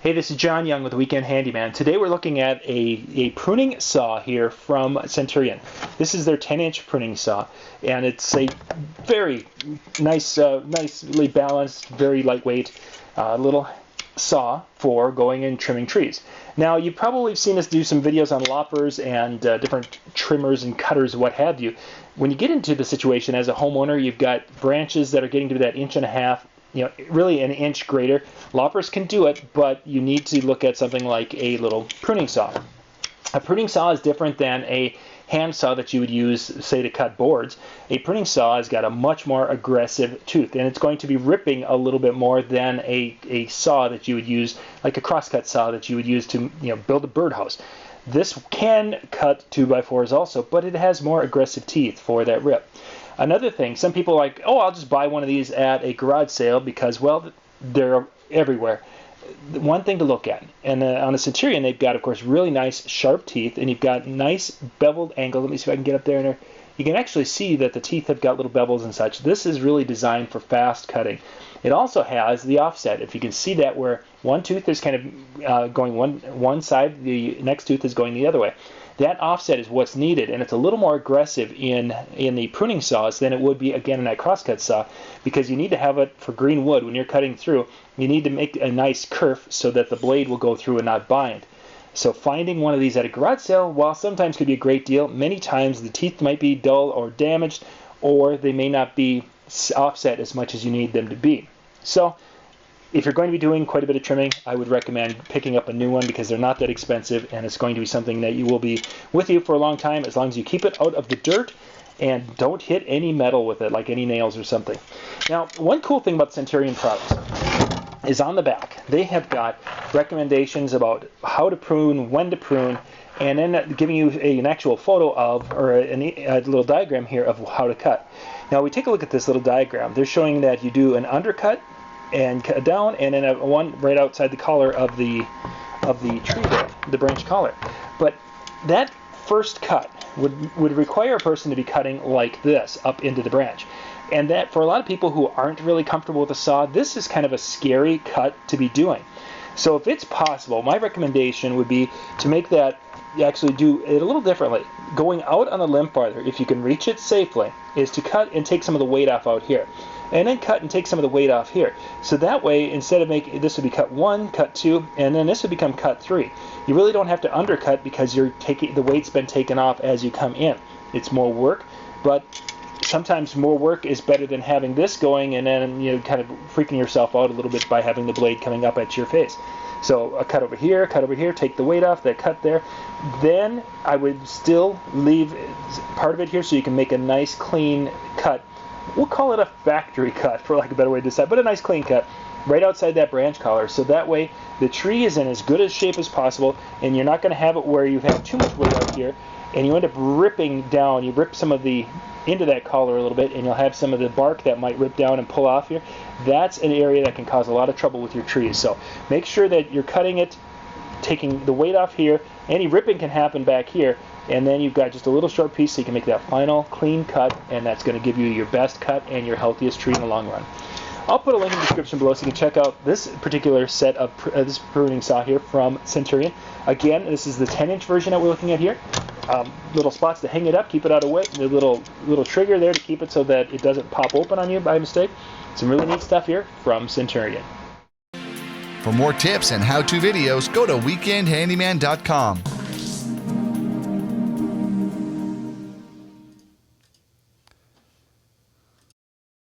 Hey, this is John Young with the Weekend Handyman. Today we're looking at a pruning saw here from Centurion. This is their 10-inch pruning saw, and it's a very nicely balanced, very lightweight little saw for going and trimming trees. Now, you've probably seen us do some videos on loppers and different trimmers and cutters, what have you. When you get into the situation as a homeowner, you've got branches that are getting to that 1.5 inch, really an inch greater. Loppers can do it, but you need to look at something like a little pruning saw. A pruning saw is different than a hand saw that you would use, say, to cut boards. A pruning saw has got a much more aggressive tooth, and it's going to be ripping a little bit more than a saw that you would use, like a crosscut saw that you would use to build a birdhouse. This can cut 2x4s also, but it has more aggressive teeth for that rip. Another thing, some people are like, oh, I'll just buy one of these at a garage sale because, well, they're everywhere. One thing to look at, and on a Centurion, they've got, of course, really nice sharp teeth, and you've got nice beveled angle. Let me see if I can get up there. And you can actually see that the teeth have got little bevels and such. This is really designed for fast cutting. It also has the offset. If you can see that, where one tooth is kind of going one side, the next tooth is going the other way. That offset is what's needed, and it's a little more aggressive in the pruning saws than it would be, again, in that crosscut saw, because you need to have it for green wood. When you're cutting through, you need to make a nice kerf so that the blade will go through and not bind. So finding one of these at a garage sale, while sometimes could be a great deal, many times the teeth might be dull or damaged, or they may not be offset as much as you need them to be. So if you're going to be doing quite a bit of trimming, I would recommend picking up a new one because they're not that expensive, and it's going to be something that you will be with you for a long time as long as you keep it out of the dirt and don't hit any metal with it, like any nails or something. Now, one cool thing about Centurion products is on the back, they have got recommendations about how to prune, when to prune, and then giving you an actual photo of, or a little diagram here of how to cut. Now, we take a look at this little diagram. They're showing that you do an undercut and cut down, and then one right outside the collar of the tree there, the branch collar. But that first cut would require a person to be cutting like this up into the branch. And that, for a lot of people who aren't really comfortable with a saw, this is kind of a scary cut to be doing. So if it's possible, my recommendation would be to make that, you actually do it a little differently. Going out on the limb farther, if you can reach it safely, is to cut and take some of the weight off out here. And then cut and take some of the weight off here. So that way, instead of making, this would be cut 1, cut 2, and then this would become cut 3. You really don't have to undercut because you're taking, the weight's been taken off as you come in. It's more work, but sometimes more work is better than having this going and then kind of freaking yourself out a little bit by having the blade coming up at your face. So a cut over here, take the weight off, that cut there. Then I would still leave part of it here so you can make a nice clean cut. We'll call it a factory cut, for lack of a better way to decide, but a nice clean cut right outside that branch collar. So that way the tree is in as good a shape as possible, and you're not going to have it where you have too much weight out here, and you end up ripping down. You rip some of the into that collar a little bit, and you'll have some of the bark that might rip down and pull off here. That's an area that can cause a lot of trouble with your trees. So make sure that you're cutting it, taking the weight off here. Any ripping can happen back here, and then you've got just a little short piece so you can make that final clean cut, and that's going to give you your best cut and your healthiest tree in the long run. I'll put a link in the description below so you can check out this particular set of this pruning saw here from Centurion. Again, this is the 10-inch version that we're looking at here. Little spots to hang it up, keep it out of weight. The little trigger there to keep it so that it doesn't pop open on you by mistake. Some really neat stuff here from Centurion. For more tips and how-to videos, go to weekendhandyman.com.